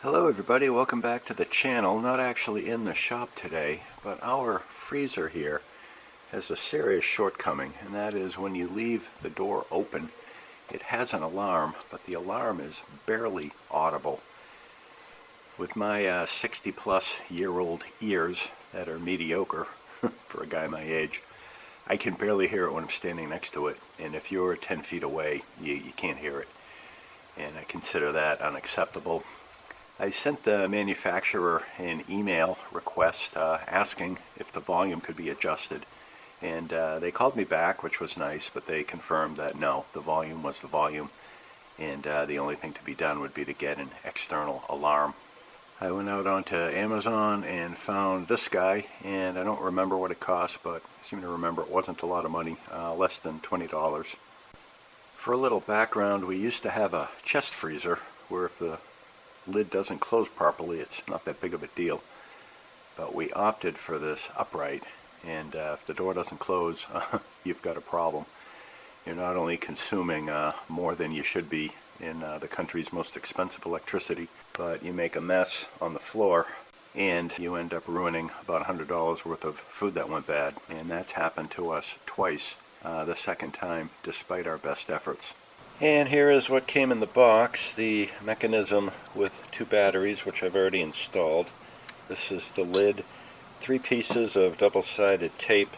Hello everybody, welcome back to the channel. Not actually in the shop today, but our freezer here has a serious shortcoming, and that is when you leave the door open, it has an alarm, but the alarm is barely audible. With my 60 plus year old ears that are mediocre for a guy my age, I can barely hear it when I'm standing next to it, and if you're 10 feet away, you can't hear it, and I consider that unacceptable. I sent the manufacturer an email request asking if the volume could be adjusted, and they called me back, which was nice, but they confirmed that no, the volume was the volume, and the only thing to be done would be to get an external alarm. I went out onto Amazon and found this guy, and I don't remember what it cost, but I seem to remember it wasn't a lot of money, less than $20. For a little background, we used to have a chest freezer where if the lid doesn't close properly, it's not that big of a deal, but we opted for this upright, and if the door doesn't close, you've got a problem. You're not only consuming more than you should be in the country's most expensive electricity, but you make a mess on the floor and you end up ruining about $100 worth of food that went bad, and that's happened to us twice, the second time despite our best efforts. And here is what came in the box, the mechanism with 2 batteries, which I've already installed. This is the lid, 3 pieces of double-sided tape,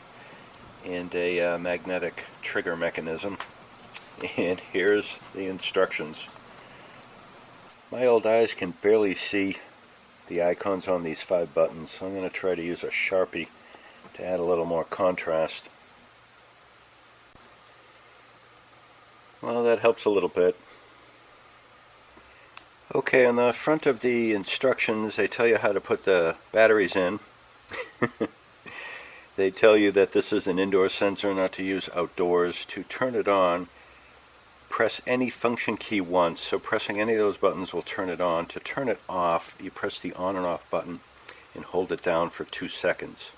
and a magnetic trigger mechanism. And here's the instructions. My old eyes can barely see the icons on these 5 buttons, so I'm going to try to use a Sharpie to add a little more contrast. Well, that helps a little bit. Okay, on the front of the instructions, they tell you how to put the batteries in. They tell you that this is an indoor sensor, not to use outdoors. To turn it on, press any function key once. So pressing any of those buttons will turn it on. To turn it off, you press the on and off button and hold it down for 2 seconds.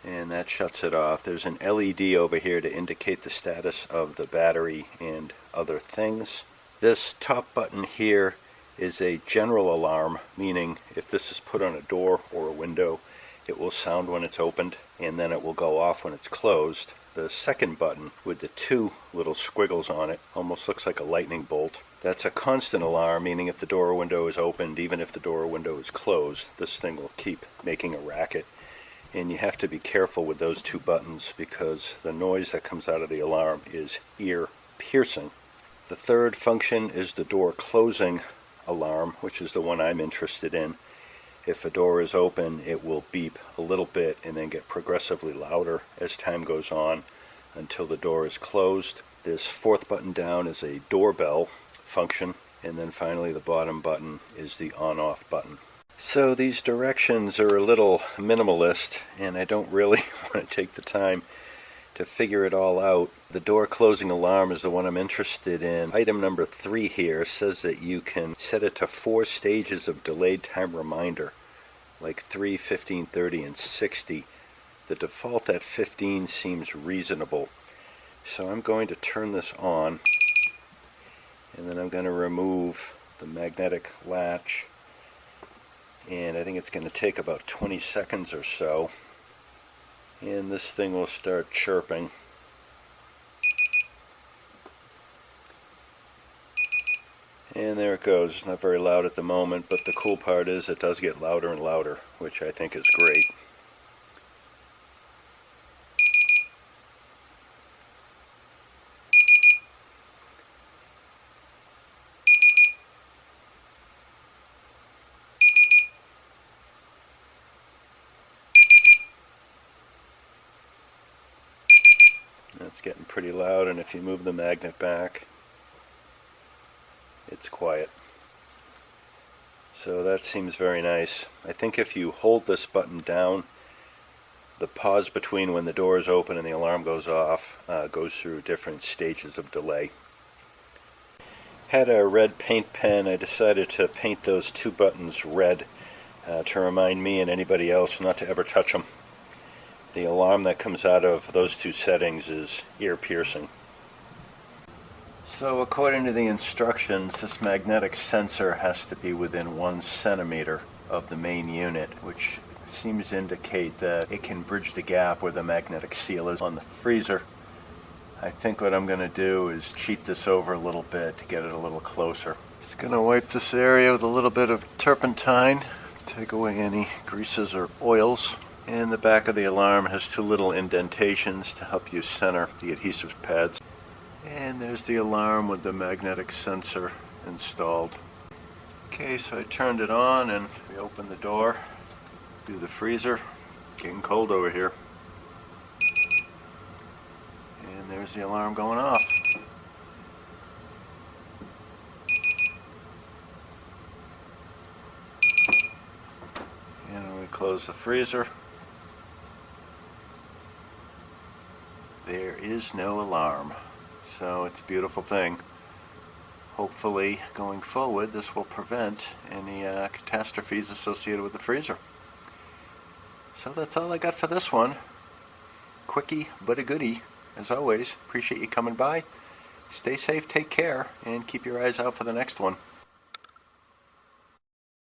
And that shuts it off. There's an LED over here to indicate the status of the battery and other things. This top button here is a general alarm, meaning if this is put on a door or a window, it will sound when it's opened, and then it will go off when it's closed. The second button with the 2 little squiggles on it almost looks like a lightning bolt. That's a constant alarm, meaning if the door or window is opened, even if the door or window is closed, this thing will keep making a racket. And you have to be careful with those 2 buttons because the noise that comes out of the alarm is ear-piercing. The third function is the door closing alarm, which is the one I'm interested in. If a door is open, it will beep a little bit and then get progressively louder as time goes on until the door is closed. This 4th button down is a doorbell function, and then finally the bottom button is the on-off button. So these directions are a little minimalist, and I don't really want to take the time to figure it all out. The door closing alarm is the one I'm interested in. Item number 3 here says that you can set it to 4 stages of delayed time reminder, like 3, 15, 30, and 60. The default at 15 seems reasonable. So I'm going to turn this on, and then I'm going to remove the magnetic latch. And I think it's going to take about 20 seconds or so, and this thing will start chirping. And there it goes. It's not very loud at the moment, but the cool part is it does get louder and louder, which I think is great. It's getting pretty loud, and if you move the magnet back, it's quiet. So that seems very nice. I think if you hold this button down, the pause between when the door is open and the alarm goes off goes through different stages of delay. Had a red paint pen. I decided to paint those 2 buttons red to remind me and anybody else not to ever touch them. The alarm that comes out of those 2 settings is ear-piercing. So according to the instructions, this magnetic sensor has to be within 1 centimeter of the main unit, which seems to indicate that it can bridge the gap where the magnetic seal is on the freezer. I think what I'm going to do is cheat this over a little bit to get it a little closer. Just going to wipe this area with a little bit of turpentine, take away any greases or oils. And the back of the alarm has 2 little indentations to help you center the adhesive pads. And there's the alarm with the magnetic sensor installed. Okay, so I turned it on and we opened the door to the freezer. Getting cold over here. And there's the alarm going off. And when we close the freezer, there is no alarm. So it's a beautiful thing. Hopefully, going forward, this will prevent any catastrophes associated with the freezer. So that's all I got for this one. Quickie, but a goodie. As always, appreciate you coming by. Stay safe, take care, and keep your eyes out for the next one.